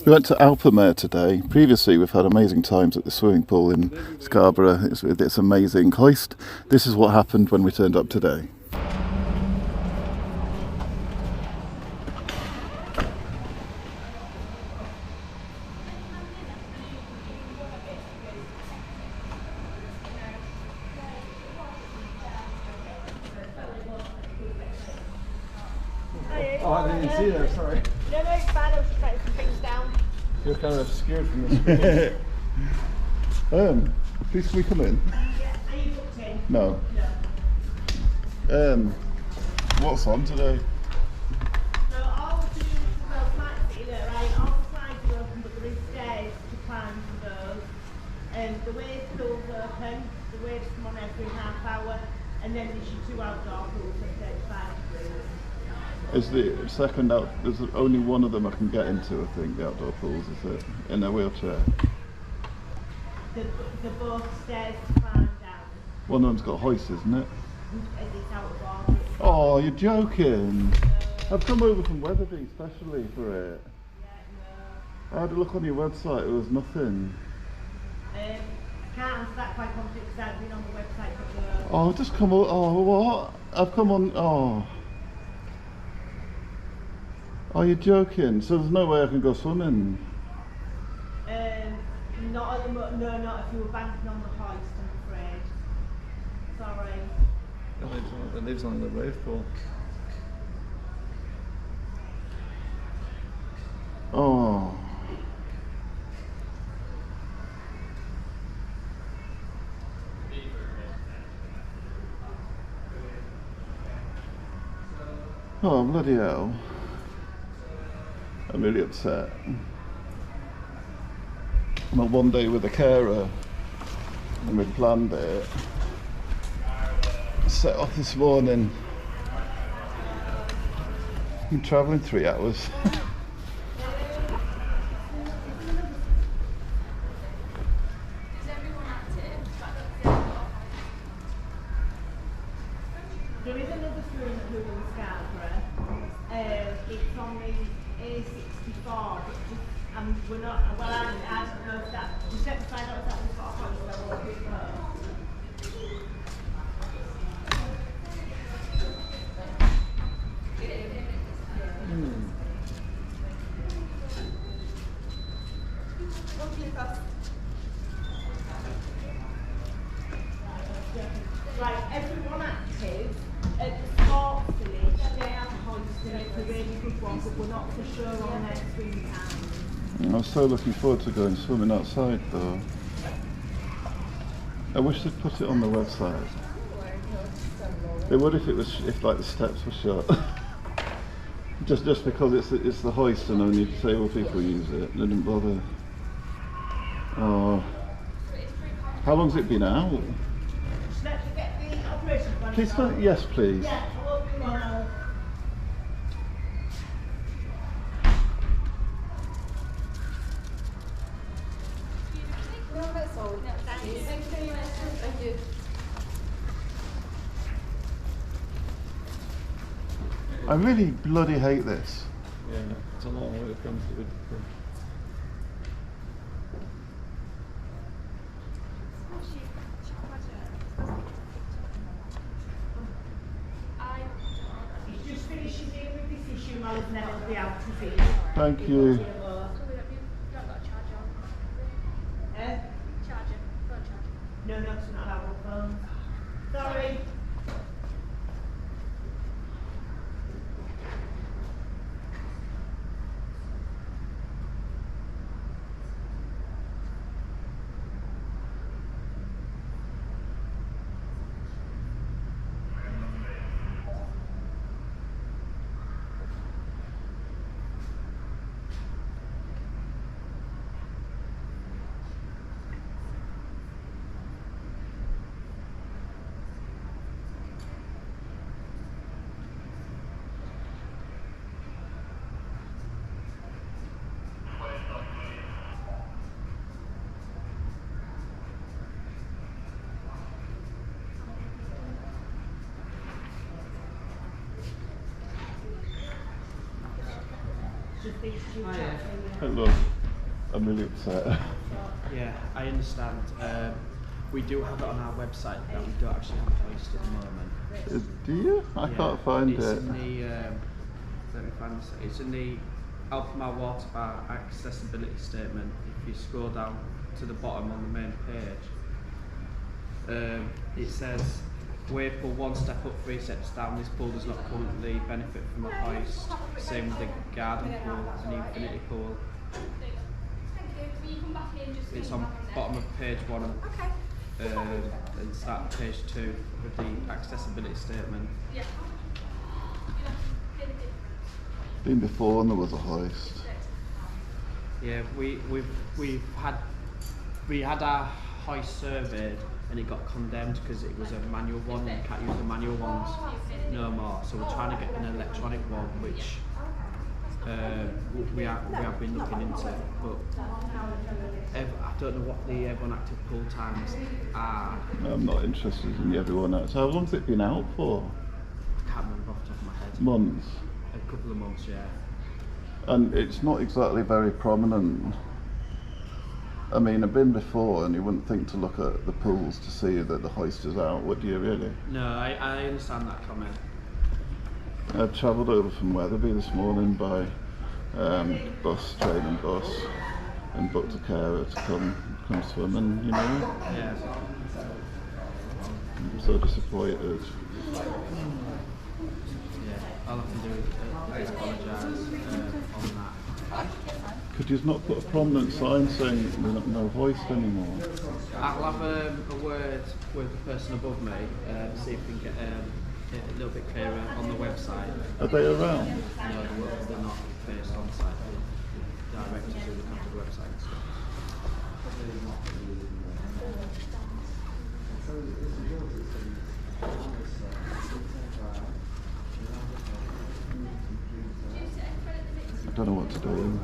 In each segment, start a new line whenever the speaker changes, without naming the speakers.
We went to Alpamare today. Previously, we've had amazing times at the swimming pool in Scarborough. It's amazing hoist. This is what happened when we turned up today.
Oh, I didn't see that, sorry.
No, it's fine, I was just writing some things down.
You're kind of obscured from the screen.
Please can we come in?
Yeah, are you booked in?
No.
No.
What's on today?
So all the flights, right, all the slides are open, but there is stairs to climb to those. The wave pool's open, the waves come on every half hour, and then there's your 2 outdoor pools at 35 degrees.
Is the second out? There's only one of them I can get into. I think the outdoor pools, is it? In a wheelchair.
The both stairs to climb down.
One of them's got hoist, isn't it?
It's outdoor.
Oh, you're joking! I've come over from Wetherby especially for it.
Yeah,
I had a look on your website. There was nothing.
I can't answer that quite confidently because I've been on the website for the...
Oh, just come on. Oh, what? I've come on. Oh. Oh, you're joking. So there's no way I can go swimming.
Not at the moment. No, not if you were banking on the hoist, I'm afraid. Sorry.
It lives on the wave pool.
Oh. Oh, bloody hell. I'm really upset. Well, one day with a carer, and we planned it. Set off this morning. Been travelling 3 hours.
There is another swimming pool in Scarborough. It's on the A64, but just, we're not, well, I don't know if that, we checked to find out if that was got a hoist, so we'll keep it up. Right, everyone active at the sports village, they have a hoist and it's a really good one, but we're not for sure on their swim time.
I was so looking forward to going swimming outside though. I wish they'd put it on the website. They would if like the steps were shut. just because it's the hoist and only disabled people use it. They didn't bother. Oh. How long's it been out?
Let me get the operation plan.
Please, yes, please.
Yeah, I will be now.
No, that's all. Thank you. Thank you very much. Thank you.
I really bloody hate this.
Yeah, it's a long way to come to it.
He's just finishing dealing with this issue, I'll never be able to see.
Thank you.
No, it's not our phone. Sorry. Just these two chaps.
Look, I'm really upset.
Yeah, I understand. We do have it on our website that we don't actually have a hoist at the moment.
Do you? I can't find
it's
it.
In the, let me find this. It's in the Alpamare Water Bar accessibility statement. If you scroll down to the bottom on the main page, it says, wave pool 1 step up, 3 steps down. This pool does not currently benefit from a hoist. Same with the garden pool and the infinity pool. It's on bottom of page 1 and start at page 2 with the accessibility statement.
Been before and there was a hoist.
Yeah, we had our hoist surveyed and it got condemned because it was a manual one and you can't use the manual ones no more. So we're trying to get an electronic one, which we have been looking into, but I don't know what the everyone active pool times are.
I'm not interested in everyone else. How long's it been out for?
I can't remember off the top of my head.
Months.
A couple of months, yeah.
And it's not exactly very prominent. I mean, I've been before and you wouldn't think to look at the pools to see that the hoist is out, would you really?
No, I understand that comment.
I've travelled over from Wetherby this morning by bus, train and bus, and booked a carer to come swimming, you know?
Yeah.
I'm so disappointed.
Yeah, all I can do is apologise on that.
Could you not put a prominent sign saying no hoist anymore?
I'll have a word with the person above me, see if we can get it a little bit clearer on the website.
Are they around?
No, they're not based on site. The directors who look after the website and stuff.
I don't know what to do.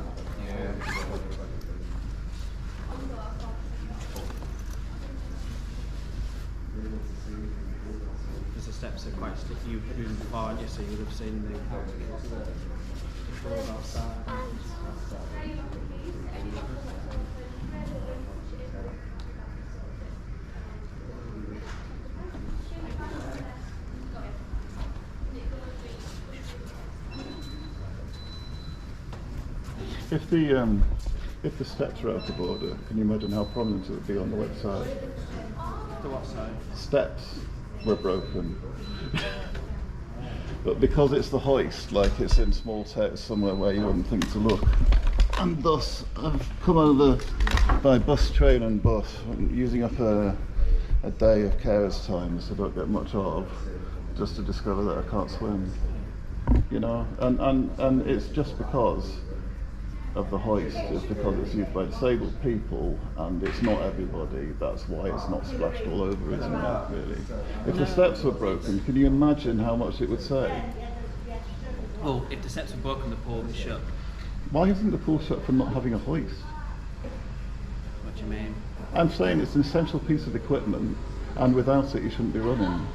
Because the steps are quite sticky. You've been before, aren't you? So you would have seen the board outside.
If the steps were out of order, can you imagine how prominent it would be on the website?
The what side?
Steps were broken. But because it's the hoist, like it's in small text somewhere where you wouldn't think to look. And thus, I've come over by bus, train and bus, using up a day of carers' time, so I don't get much of, just to discover that I can't swim. You know, and it's just because of the hoist, it's because it's used by disabled people and it's not everybody. That's why it's not splashed all over, isn't it, really? If the steps were broken, can you imagine how much it would save?
Well, if the steps were broken, the pool would be shut.
Why isn't the pool shut for not having a hoist?
What do you mean?
I'm saying it's an essential piece of equipment and without it you shouldn't be running.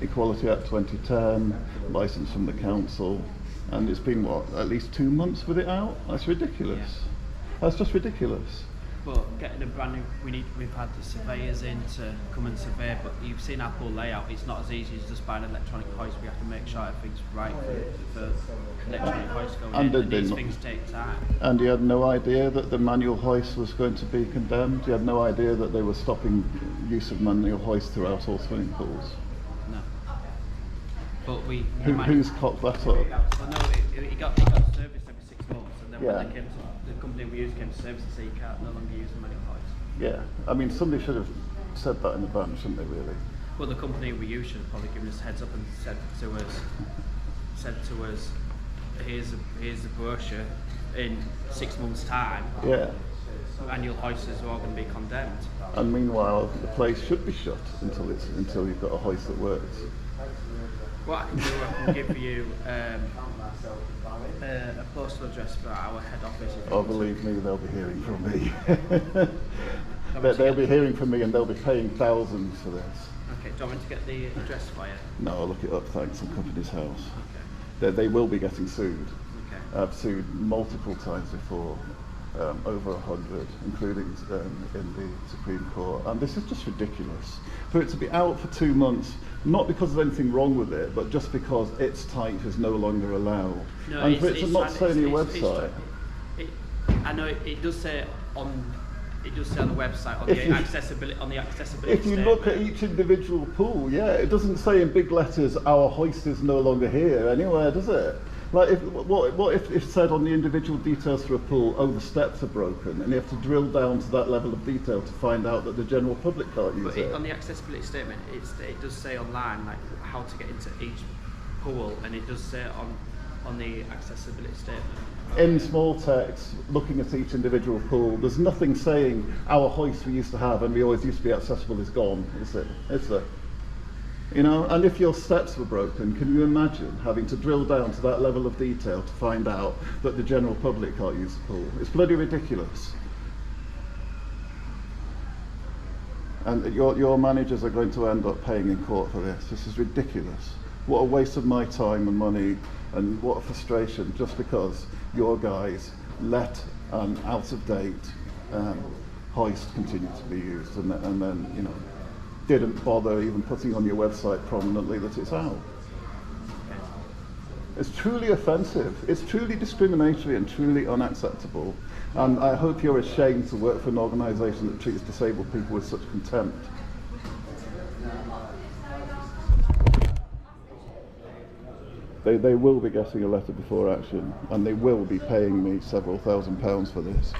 Equality Act 2010, licence from the council, and it's been what, at least 2 months with it out? That's ridiculous.
Yeah.
That's just ridiculous.
But getting a brand new, we've had the surveyors in to come and survey, but you've seen our pool layout, it's not as easy as just buying an electronic hoist. We have to make sure everything's right for electronic hoist going in, and these things take time.
And you had no idea that the manual hoist was going to be condemned? You had no idea that they were stopping use of manual hoist throughout all swimming pools?
No. But
who's cocked that up?
Well, no, it got serviced every 6 months, and then
Yeah.
when they came to, the company we used came to service and say you can't no longer use the manual hoist.
Yeah, I mean somebody should have said that in advance, shouldn't they really?
Well, the company we use should have probably given us a heads up and said to us, here's the brochure, in 6 months' time,
Yeah.
annual hoists are all going to be condemned.
And meanwhile, the place should be shut until you've got a hoist that works.
What I can do, I can give you a postal address for our head office. If you
Oh,
want to.
believe me, they'll be hearing from me. They'll be hearing from me and they'll be paying thousands for this.
Okay, do you want me to get the address for you?
No, I'll look it up, thanks, on Company's House.
Okay.
They will be getting sued.
Okay.
I've sued multiple times before, over 100, including in the Supreme Court, and this is just ridiculous. For it to be out for 2 months, not because there's anything wrong with it, but just because its type is no longer allowed.
No,
and for it to not say on your website.
I know it does say on. It does say on the website on the accessibility.
If you look at each individual pool, yeah, it doesn't say in big letters, "Our hoist is no longer here" anywhere, does it? Like, what if it said on the individual details for a pool, "Oh, the steps are broken," and you have to drill down to that level of detail to find out that the general public can't use it?
On the accessibility statement, it does say online like how to get into each pool, and it does say on the accessibility statement.
In small text, looking at each individual pool, there's nothing saying our hoist we used to have and we always used to be accessible is gone, is it? Is there? You know, and if your steps were broken, can you imagine having to drill down to that level of detail to find out that the general public can't use the pool? It's bloody ridiculous. And your managers are going to end up paying in court for this. This is ridiculous. What a waste of my time and money, and what a frustration, just because your guys let an out-of-date hoist continue to be used, and then, you know, didn't bother even putting on your website prominently that it's out. It's truly offensive. It's truly discriminatory and truly unacceptable. And I hope you're ashamed to work for an organisation that treats disabled people with such contempt. They will be getting a letter before action, and they will be paying me several £1,000s for this.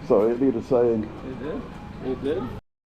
Sorry, it needed saying.
It did. It did.